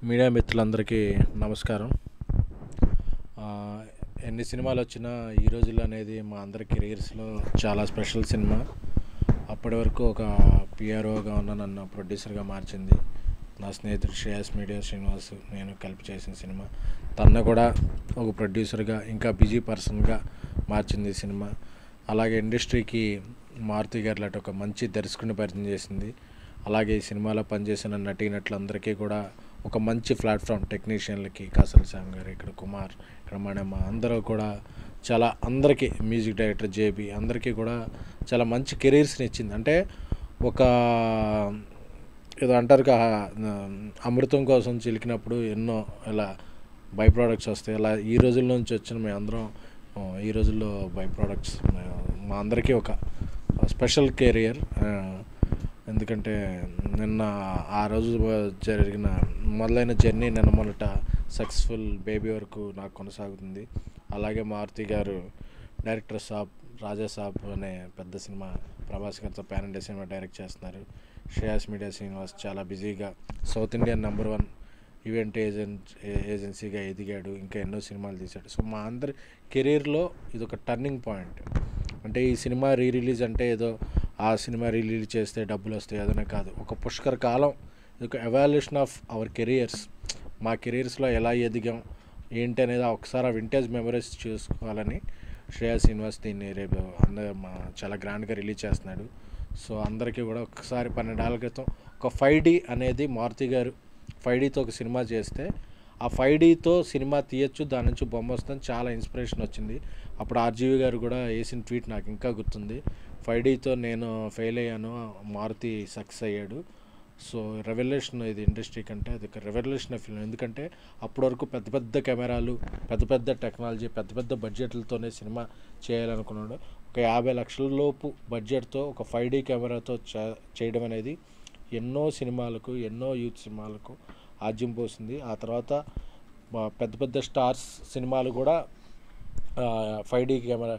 Media మిత్రులందరికీ నమస్కారం. ఎన్ని సినిమాలు వచ్చినా ఈ రోజుల్లో అనేది మా అందరి కెరీర్స్లో చాలా స్పెషల్ సినిమా. అప్పటి వరకు ఒక పిఆర్ఓగా ఉన్న నన్ను ప్రొడ్యూసర్గా మార్చింది నా స్నేహితుడు శ్రేయస్ మీడియా శ్రీనివాస్, నేను కలిపి చేసిన సినిమా. తను కూడా ఒక ప్రొడ్యూసర్గా, ఇంకా బిజీ పర్సన్గా మార్చింది ఈ సినిమా. అలాగే ఇండస్ట్రీకి మారుతి గారు లాంటి ఒక మంచి దర్శకుడిని పరిచయం చేసింది. అలాగే ఈ సినిమాలో పనిచేసిన నటీనటులందరికీ కూడా ఒక మంచి ప్లాట్ఫామ్, టెక్నీషియన్లకి కాసల్ శ్యామ్ గారు, ఇక్కడ కుమార్, ఇక్కడ మణమ్మ, అందరూ కూడా చాలా, అందరికీ మ్యూజిక్ డైరెక్టర్ జేబీ, అందరికీ కూడా చాలా మంచి కెరీర్స్ని ఇచ్చింది. అంటే ఒక ఏదో అంటారు అమృతం కోసం చిలికినప్పుడు ఎన్నో ఇలా బై ప్రోడక్ట్స్ వస్తాయి. అలా ఈ రోజుల నుంచి వచ్చిన మేము అందరం ఈ రోజుల్లో బై ప్రోడక్ట్స్ మా అందరికీ ఒక స్పెషల్ కెరియర్. ఎందుకంటే నిన్న ఆ రోజు జరిగిన మొదలైన జర్నీ నిన్న మొదట సక్సెస్ఫుల్ బేబీ వరకు నాకు కొనసాగుతుంది. అలాగే మారుతి గారు డైరెక్టర్ సాబ్, రాజా సాబ్ అనే పెద్ద సినిమా ప్రభాస్ గారితో పాన్ ఇండియా సినిమా డైరెక్ట్ చేస్తున్నారు. శ్రేయస్ మీడియా శ్రీనివాస్ చాలా బిజీగా సౌత్ ఇండియన్ #1 ఈవెంట్ ఏజెన్సీగా ఎదిగాడు, ఇంకా ఎన్నో సినిమాలు తీశాడు. సో మా అందరి కెరీర్లో ఇది ఒక టర్నింగ్ పాయింట్. అంటే ఈ సినిమా రిలీజ్ అంటే ఏదో ఆ సినిమా రిలీజ్ చేస్తే డబ్బులు వస్తాయి అదనే కాదు, ఒక పుష్కర కాలం, ఇది ఒక ఎవాల్యుయేషన్ ఆఫ్ అవర్ కెరియర్స్. మా కెరీర్స్లో ఎలా ఎదిగాం ఏంటి అనేది ఒకసారి ఆ వింటేజ్ మెమరీస్ చూసుకోవాలని శ్రేయస్ శ్రీనివాస్ దీన్ని రేపు చాలా గ్రాండ్గా రిలీజ్ చేస్తున్నాడు. సో అందరికీ కూడా ఒకసారి 12 ఏళ్ల క్రితం ఒక 5D అనేది మారుతి గారు 5Dతో ఒక సినిమా చేస్తే ఆ 5Dతో సినిమా తీయచ్చు, దాని నుంచి బొమ్మ వస్తుంది, చాలా ఇన్స్పిరేషన్ వచ్చింది. అప్పుడు ఆర్జీవి గారు కూడా వేసిన ట్వీట్ నాకు ఇంకా గుర్తుంది, 5Dతో నేను ఫెయిల్ అయ్యాను, మారుతి సక్సెస్ అయ్యాడు. సో రెవల్యూషన్ ఇది ఇండస్ట్రీ కంటే, అది ఒక రెవల్యూషన్ ఫిల్మ్. ఎందుకంటే అప్పటి వరకు పెద్ద పెద్ద కెమెరాలు, పెద్ద పెద్ద టెక్నాలజీ, పెద్ద పెద్ద బడ్జెట్లతోనే సినిమా చేయాలనుకున్నాడు. ఒక 50 లక్షల లోపు బడ్జెట్తో ఒక 5D కెమెరాతో చేయడం అనేది ఎన్నో సినిమాలకు, ఎన్నో యూత్ సినిమాలకు ఆజ్యం పోసింది. ఆ తర్వాత పెద్ద పెద్ద స్టార్స్ సినిమాలు కూడా 5D కెమెరా,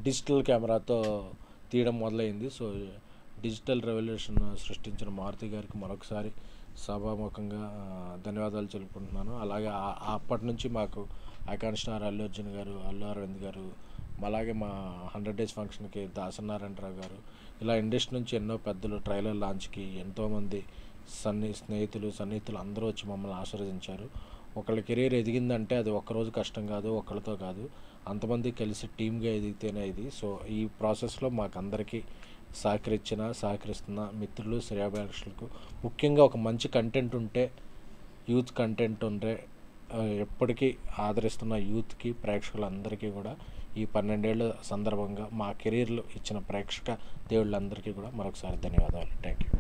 డిజిటల్ కెమెరాతో తీయడం మొదలైంది. సో డిజిటల్ రెవల్యూషన్ సృష్టించిన మారుతి గారికి మరొకసారి సభాముఖంగా ధన్యవాదాలు తెలుపుకుంటున్నాను. అలాగే అప్పటి నుంచి మాకు ఐకాన్ స్టార్ అల్లు అర్జున్ గారు, అల్లు అరవింద్ గారు, అలాగే మా 100 డేస్ ఫంక్షన్కి దాసనారాయణరావు గారు, ఇలా ఇండస్ట్రీ నుంచి ఎన్నో పెద్దలు, ట్రైలర్ లాంచ్కి ఎంతోమంది సన్నిహితులు అందరూ వచ్చి మమ్మల్ని ఆశీర్వదించారు. ఒకళ్ళ కెరీర్ ఎదిగిందంటే అది ఒక్కరోజు కష్టం కాదు, ఒకళ్ళతో కాదు, అంతమంది కలిసి టీమ్గా ఎదిగితేనే ఇది. సో ఈ ప్రాసెస్లో మాకు అందరికీ సహకరిస్తున్న మిత్రులు, శ్రేయాభిలాషులకు, ముఖ్యంగా ఒక మంచి కంటెంట్ ఉంటే, యూత్ కంటెంట్ ఉంటే ఎప్పటికీ ఆదరిస్తున్న యూత్కి, ప్రేక్షకులందరికీ కూడా ఈ 12 ఏళ్ళ సందర్భంగా మా కెరీర్లో ఇచ్చిన ప్రేక్షక దేవుళ్ళందరికీ కూడా మరొకసారి ధన్యవాదాలు. Thank you.